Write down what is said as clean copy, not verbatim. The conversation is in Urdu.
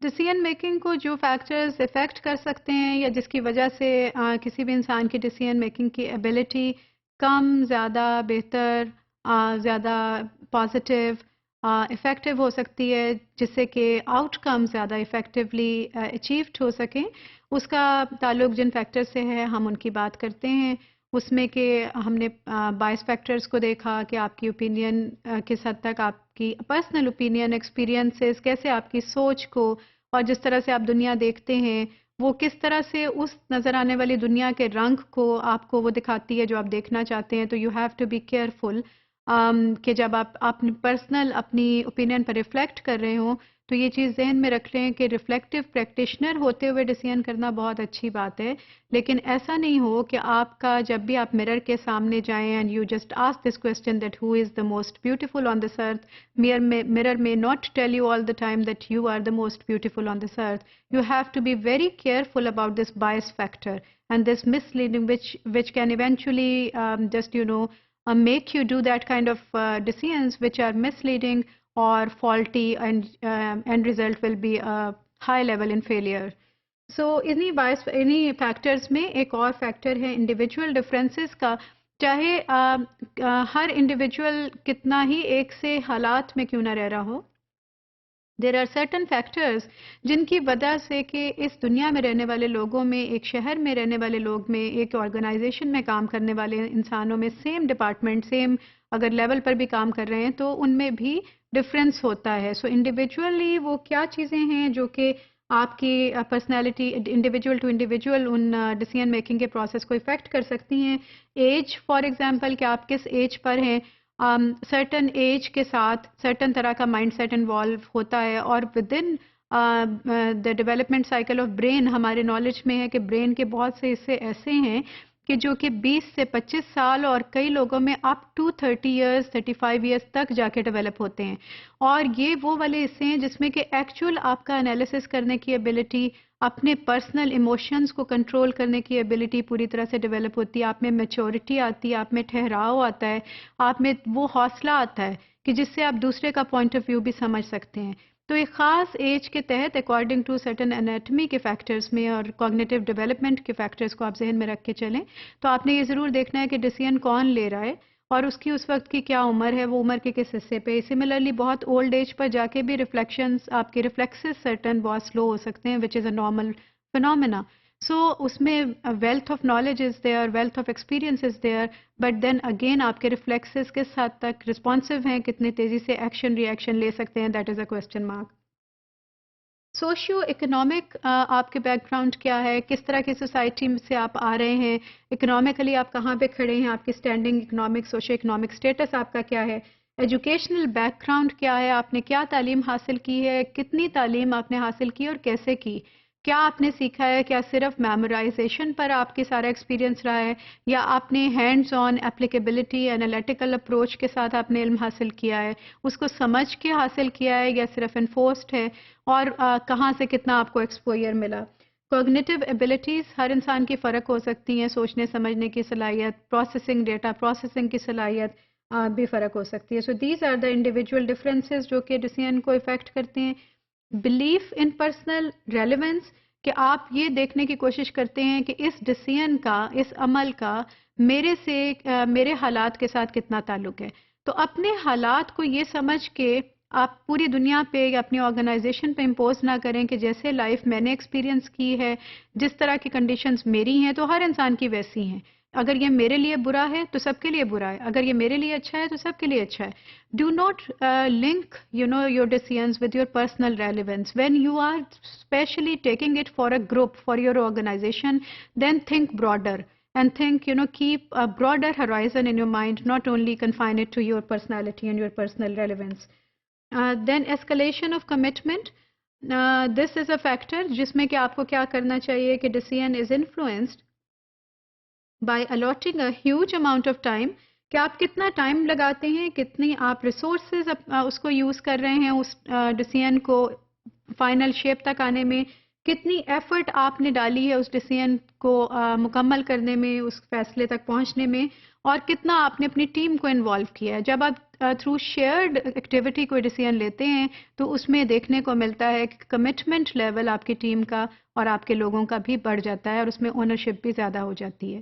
ڈیسیژن میکنگ کو جو فیکٹرز افیکٹ کر سکتے ہیں یا جس کی وجہ سے کسی بھی انسان کی ڈیسیژن میکنگ کی ایبلٹی کم، زیادہ بہتر، زیادہ پازیٹیو، افیکٹو ہو سکتی ہے، جس سے کہ آؤٹ کم زیادہ افیکٹولی اچیوڈ ہو سکیں، اس کا تعلق جن فیکٹر سے ہے ہم ان کی بات کرتے ہیں۔ اس میں کہ ہم نے بائس فیکٹرز کو دیکھا کہ آپ کی اوپینین کس حد تک، آپ کی پرسنل اوپینین، ایکسپیرینسز کیسے آپ کی سوچ کو اور جس طرح سے آپ دنیا دیکھتے ہیں وہ کس طرح سے اس نظر آنے والی دنیا کے رنگ کو آپ کو وہ دکھاتی ہے جو آپ دیکھنا چاہتے ہیں۔ تو you have to be careful کہ جب آپ اپنی پرسنل اپنی اوپینین پر ریفلیکٹ کر رہے ہوں تو یہ چیز ذہن میں رکھ لیں کہ ریفلیکٹیو پریکٹیشنر ہوتے ہوئے ڈیسیژن کرنا بہت اچھی بات ہے، لیکن ایسا نہیں ہو کہ آپ کا جب بھی آپ مرر کے سامنے جائیں and you just ask this question that who is the most beautiful on this earth, mirror may not tell you all the time that you are the most beautiful on this earth. You have to be very careful about this bias factor and this misleading which can eventually just make you do that kind of decisions which are misleading or faulty, and end result will be a high level in failure. سو انہی فیکٹرز میں ایک اور فیکٹر ہے انڈیویجول ڈفرینسز کا، چاہے ہر انڈیویجول کتنا ہی ایک سے حالات میں کیوں نہ رہ رہا ہو، دیر آر سرٹن فیکٹرز جن کی وجہ سے کہ اس دنیا میں رہنے والے لوگوں میں، ایک شہر میں رہنے والے لوگ میں، ایک آرگنائزیشن میں کام کرنے والے انسانوں میں، سیم ڈپارٹمنٹ، سیم اگر لیول پر بھی کام کر رہے ہیں تو ان میں بھی ڈفرینس ہوتا ہے۔ سو انڈیویجولی وہ کیا چیزیں ہیں جو کہ آپ کی personality individual to individual in decision making کے پروسیس کو افیکٹ کر سکتی ہیں۔ ایج فار ایگزامپل کہ آپ کس ایج پر ہیں، سرٹن ایج کے ساتھ سرٹن طرح کا مائنڈ سیٹ انوالو ہوتا ہے، اور with in the development cycle of brain ہمارے نالج میں ہے کہ برین کے بہت سے حصے ایسے ہیں کہ جو کہ 20 سے 25 سال اور کئی لوگوں میں اپ ٹو 30 ایئرس 35 ایئرس تک جا کے ڈیولپ ہوتے ہیں، اور یہ وہ والے حصے ہیں جس میں کہ ایکچوئل آپ کا انالیسس کرنے کی ایبلٹی، اپنے پرسنل ایموشنز کو کنٹرول کرنے کی ایبلٹی پوری طرح سے ڈیولپ ہوتی ہے، آپ میں میچورٹی آتی ہے، آپ میں ٹھہراؤ آتا ہے، آپ میں وہ حوصلہ آتا ہے کہ جس سے آپ دوسرے کا پوائنٹ آف ویو بھی سمجھ سکتے ہیں۔ تو ایک خاص ایج کے تحت اکارڈنگ ٹو سرٹن انیٹمی کے فیکٹرز میں اور کوگنیٹو ڈیولپمنٹ کے فیکٹرز کو آپ ذہن میں رکھ کے چلیں، تو آپ نے یہ ضرور دیکھنا ہے کہ ڈیسیژن کون لے رہا ہے اور اس کی اس وقت کی کیا عمر ہے، وہ عمر کے کس حصے پہ۔ سملرلی بہت اولڈ ایج پر جا کے بھی ریفلیکشنز، آپ کے ریفلیکسز سرٹن بہت سلو ہو سکتے ہیں وچ از اے نارمل فنومینا۔ سو اس میں wealth of knowledge is there, wealth of experience is there, but then again آپ کے ریفلیکسز کس حد تک رسپانسو ہیں، کتنی تیزی سے ایکشن ری ایکشن لے سکتے ہیں، that is a question mark. Socio economic آپ کے بیک گراؤنڈ کیا ہے، کس طرح کی سوسائٹی سے آپ آ رہے ہیں، اکنامکلی آپ کہاں پہ کھڑے ہیں، آپ کی standing economic socio economic status آپ کا کیا ہے، ایجوکیشنل بیک گراؤنڈ کیا ہے، آپ نے کیا تعلیم حاصل کی ہے، کتنی تعلیم آپ نے حاصل کی اور کیسے کی، کیا آپ نے سیکھا ہے، کیا صرف میمورائزیشن پر آپ کی سارا ایکسپیرینس رہا ہے یا آپ نے hands on applicability analytical approach کے ساتھ آپ نے علم حاصل کیا ہے، اس کو سمجھ کے حاصل کیا ہے یا صرف انفورسڈ ہے، اور کہاں سے کتنا آپ کو ایکسپوئر ملا۔ کوگنیٹو ایبلٹیز ہر انسان کی فرق ہو سکتی ہیں، سوچنے سمجھنے کی صلاحیت، پروسیسنگ ڈیٹا پروسیسنگ کی صلاحیت بھی فرق ہو سکتی ہے۔ So these are the individual differences جو کہ ڈیسیژن کو افیکٹ کرتے ہیں۔ بلیف ان پرسنل ریلیونس کہ آپ یہ دیکھنے کی کوشش کرتے ہیں کہ اس ڈیسیژن کا، اس عمل کا میرے سے میرے حالات کے ساتھ کتنا تعلق ہے۔ تو اپنے حالات کو یہ سمجھ کے آپ پوری دنیا پہ یا اپنی آرگنائزیشن پہ امپوز نہ کریں کہ جیسے لائف میں نے ایکسپیرینس کی ہے، جس طرح کی کنڈیشنز میری ہیں تو ہر انسان کی ویسی ہیں، اگر یہ میرے لیے برا ہے تو سب کے لیے برا ہے، اگر یہ میرے لیے اچھا ہے تو سب کے لیے اچھا ہے۔ Do not link your decisions with your personal relevance. When you are specially taking it for a group, for your organization, then think broader and think, keep a broader horizon in your mind, not only confine it to your personality and your personal relevance. Then escalation of commitment. This is a factor جس میں کہ آپ کو کیا کرنا چاہیے کہ decision is influenced by allotting a huge amount of time کہ آپ کتنا ٹائم لگاتے ہیں، کتنی آپ ریسورسز اس کو یوز کر رہے ہیں، اس ڈیسیژن کو فائنل شیپ تک آنے میں، کتنی ایفرٹ آپ نے ڈالی ہے اس ڈیسیژن کو مکمل کرنے میں، اس فیصلے تک پہنچنے میں، اور کتنا آپ نے اپنی ٹیم کو انوالو کیا ہے۔ جب آپ تھرو شیئرڈ ایکٹیویٹی کوئی ڈیسیژن لیتے ہیں تو اس میں دیکھنے کو ملتا ہے کہ کمٹمنٹ لیول آپ کی ٹیم کا اور آپ کے لوگوں کا بھی بڑھ جاتا ہے اور اس میں اونرشپ بھی زیادہ ہو جاتی ہے.